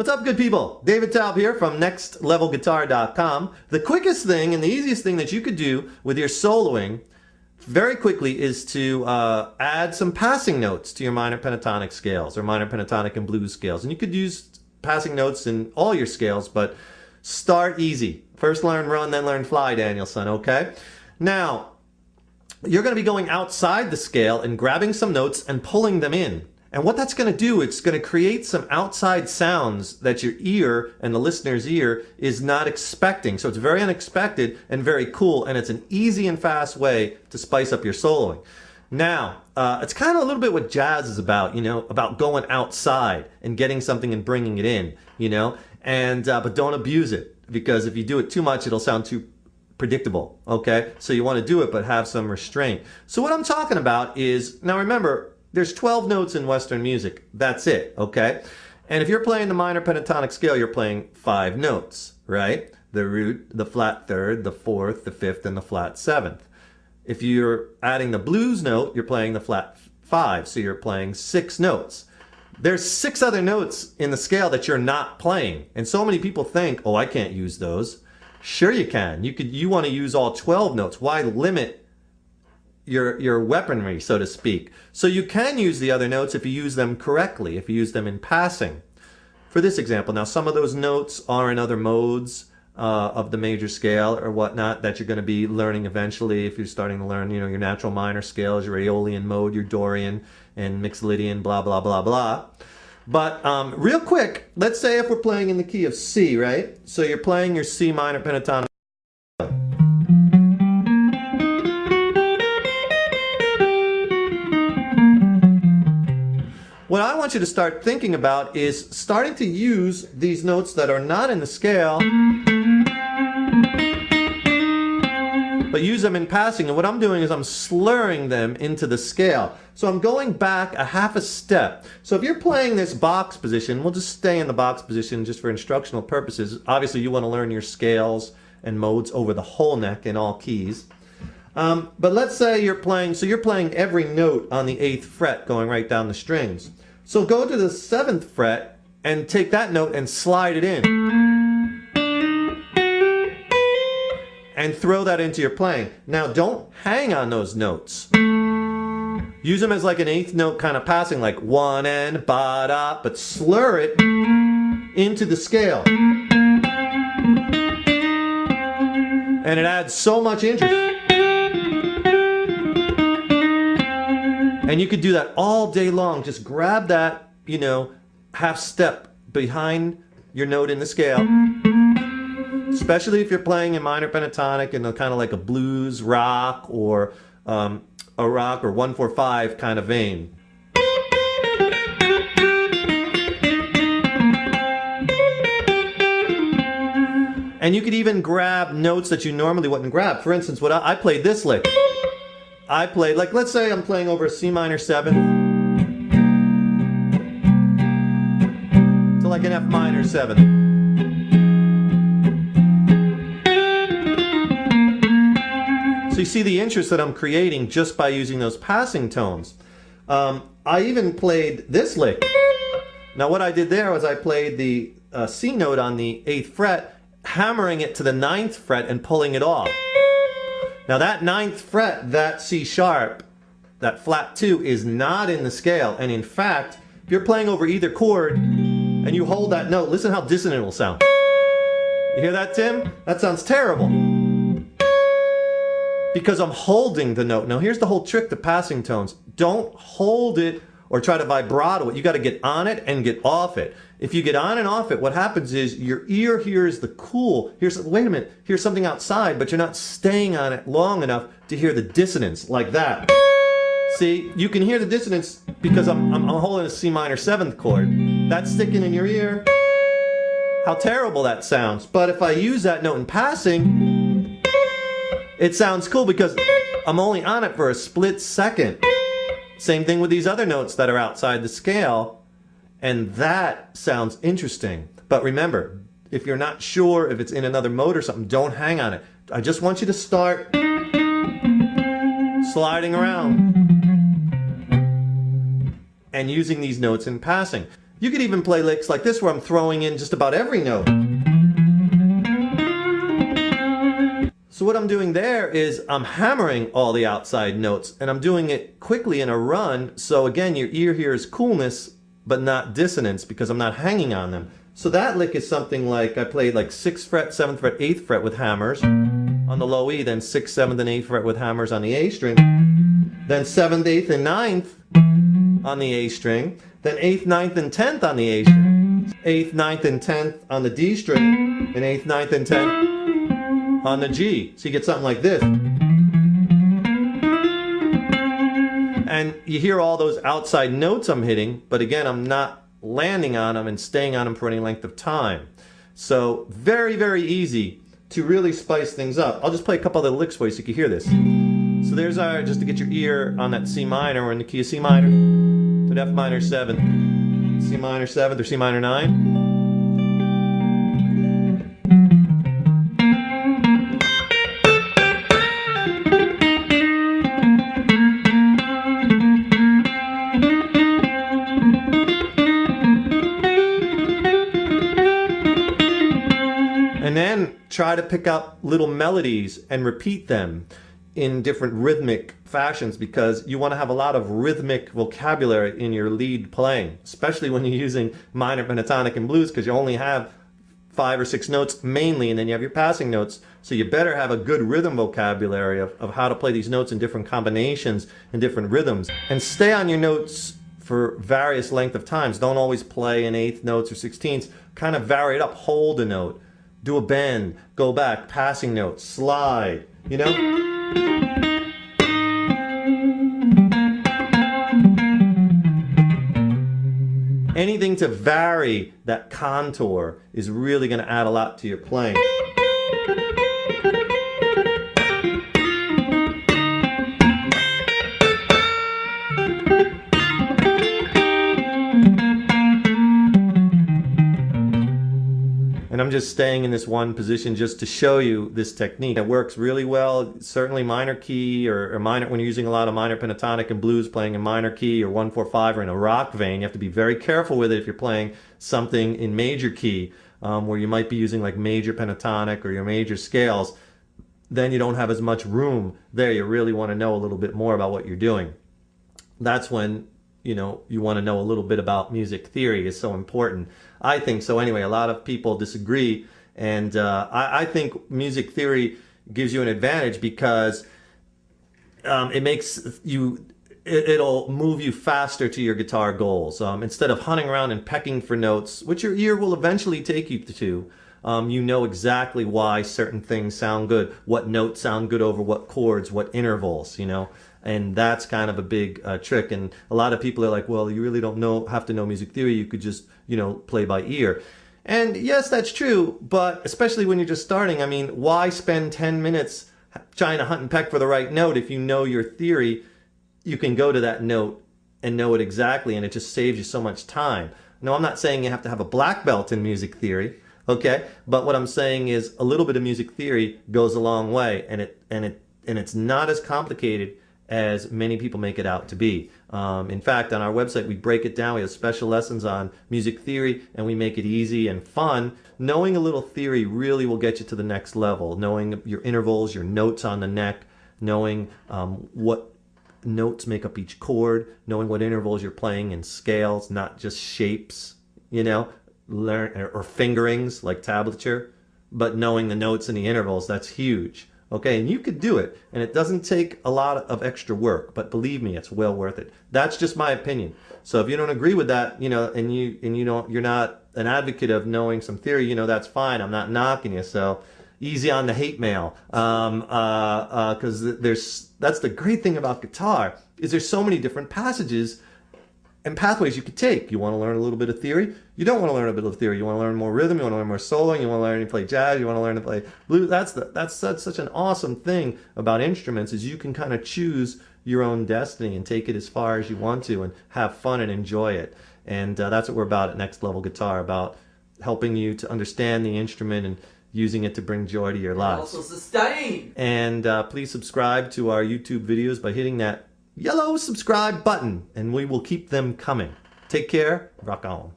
What's up, good people? David Taub here from NextLevelGuitar.com. The quickest thing and the easiest thing that you could do with your soloing very quickly is to add some passing notes to your minor pentatonic scales or minor pentatonic and blues scales. And you could use passing notes in all your scales, but start easy. First learn run, then learn fly, Danielson, okay? Now, you're going to be going outside the scale and grabbing some notes and pulling them in. And what that's going to do, it's going to create some outside sounds that your ear and the listener's ear is not expecting. So it's very unexpected and very cool, and it's an easy and fast way to spice up your soloing. Now, it's kind of a little bit what jazz is about, about going outside and getting something and bringing it in, and but don't abuse it, because if you do it too much, it'll sound too predictable, okay? So you want to do it, but have some restraint. So what I'm talking about is, now remember, there's 12 notes in Western music. That's it, okay? And if you're playing the minor pentatonic scale, you're playing 5 notes, right? The root, the flat third, the fourth, the fifth, and the flat seventh. If you're adding the blues note, you're playing the flat 5, so you're playing 6 notes. There's 6 other notes in the scale that you're not playing. And so many people think, oh, I can't use those. Sure you can. You want to use all 12 notes. Why limit your weaponry, so to speak? So you can use the other notes if you use them correctly, if you use them in passing. For this example, now some of those notes are in other modes of the major scale or whatnot that you're going to be learning eventually if you're starting to learn, your natural minor scales, your Aeolian mode, your Dorian and Mixolydian, blah, blah, blah, blah. But real quick, let's say if we're playing in the key of C, right? So you're playing your C minor pentatonic. What I want you to start thinking about is starting to use these notes that are not in the scale, but use them in passing. And what I'm doing is I'm slurring them into the scale. So I'm going back a half a step. So if you're playing this box position, we'll just stay in the box position just for instructional purposes. Obviously you want to learn your scales and modes over the whole neck in all keys. But let's say you're playing every note on the 8th fret going right down the strings. So go to the 7th fret and take that note and slide it in. And throw that into your playing. Now don't hang on those notes. Use them as like an 8th note kind of passing, like one and ba-da, but slur it into the scale. And it adds so much interest. And you could do that all day long. Just grab that, half step behind your note in the scale. Especially if you're playing in minor pentatonic in a kind of like a blues rock or a rock or 1-4-5 kind of vein. And you could even grab notes that you normally wouldn't grab. For instance, I played this lick. I played, like, let's say I'm playing over a C minor 7 to like an F minor 7. So you see the interest that I'm creating just by using those passing tones. I even played this lick. Now what I did there was I played the C note on the 8th fret, hammering it to the 9th fret and pulling it off. Now that 9th fret, that C sharp, that flat 2 is not in the scale. And in fact, if you're playing over either chord and you hold that note, listen how dissonant it will sound. You hear that, Tim? That sounds terrible. Because I'm holding the note. Now here's the whole trick to passing tones. Don't hold it or try to vibrato it. You got to get on it and get off it. If you get on and off it, what happens is your ear hears the cool. Wait a minute, here's something outside, but you're not staying on it long enough to hear the dissonance like that. See, you can hear the dissonance because I'm holding a C minor 7th chord. That's sticking in your ear. How terrible that sounds. But if I use that note in passing, it sounds cool because I'm only on it for a split second. Same thing with these other notes that are outside the scale, and that sounds interesting. But remember, if you're not sure if it's in another mode or something, don't hang on it. I just want you to start sliding around and using these notes in passing. You could even play licks like this where I'm throwing in just about every note. So what I'm doing there is I'm hammering all the outside notes, and I'm doing it quickly in a run. So again, your ear hears coolness, but not dissonance, because I'm not hanging on them. So that lick is something like I played like 6th fret, 7th fret, 8th fret with hammers on the low E, then 6th, 7th, and 8th fret with hammers on the A string, then 7th, 8th, and 9th on the A string, then 8th, 9th, and 10th on the A string, 8th, 9th, and 10th on the D string, and 8th, 9th, and 10th on the G. So you get something like this. And you hear all those outside notes I'm hitting, but again, I'm not landing on them and staying on them for any length of time. So very, very easy to really spice things up. I'll just play a couple other licks for you so you can hear this. So there's our, just to get your ear on that C minor, we're in the key of C minor, to F minor 7, C minor 7th or C minor 9. And then try to pick up little melodies and repeat them in different rhythmic fashions, because you want to have a lot of rhythmic vocabulary in your lead playing, especially when you're using minor pentatonic and blues, because you only have 5 or 6 notes mainly, and then you have your passing notes. So you better have a good rhythm vocabulary of how to play these notes in different combinations and different rhythms. And stay on your notes for various length of times. Don't always play in 8th notes or 16ths. Kind of vary it up. Hold a note. Do a bend, go back, passing notes, slide, you know? Anything to vary that contour is really going to add a lot to your playing. And I'm just staying in this one position just to show you this technique. It works really well, certainly minor key or minor, when you're using a lot of minor pentatonic and blues, playing in minor key or 1-4-5 or in a rock vein. You have to be very careful with it if you're playing something in major key, where you might be using like major pentatonic or your major scales. Then you don't have as much room there. You really want to know a little bit more about what you're doing. That's when, you know, you want to know a little bit about music theory is so important. I think so anyway. A lot of people disagree, and I think music theory gives you an advantage because it makes you, it'll move you faster to your guitar goals. Instead of hunting around and pecking for notes, which your ear will eventually take you to, you know exactly why certain things sound good, what notes sound good over what chords, what intervals, you know. And that's kind of a big trick. And a lot of people are like, well, you really don't have to know music theory. You could just, you know, play by ear. And yes, that's true. But especially when you're just starting, I mean, why spend 10 minutes trying to hunt and peck for the right note if you know your theory? You can go to that note and know it exactly, and it just saves you so much time. No, I'm not saying you have to have a black belt in music theory, okay? But what I'm saying is a little bit of music theory goes a long way, and it's not as complicated as many people make it out to be. In fact, on our website, we break it down. We have special lessons on music theory, and we make it easy and fun. Knowing a little theory really will get you to the next level. Knowing your intervals, your notes on the neck, knowing what notes make up each chord, knowing what intervals you're playing in scales, not just shapes, you know, or fingerings like tablature, but knowing the notes and the intervals, that's huge. Okay, and you could do it, and it doesn't take a lot of extra work, but believe me, it's well worth it. That's just my opinion. So if you don't agree with that, you know, and you're not an advocate of knowing some theory, you know, that's fine. I'm not knocking you. So easy on the hate mail, because that's the great thing about guitar is there's so many different passages and pathways you could take. You want to learn a little bit of theory. You don't want to learn a bit of theory. You want to learn more rhythm. You want to learn more soloing. You want to learn to play jazz. You want to learn to play blues. That's such an awesome thing about instruments is you can kind of choose your own destiny and take it as far as you want to and have fun and enjoy it. And that's what we're about at Next Level Guitar, about helping you to understand the instrument and using it to bring joy to your lives. Also sustain. And please subscribe to our YouTube videos by hitting that yellow subscribe button, and we will keep them coming. Take care. Rock on.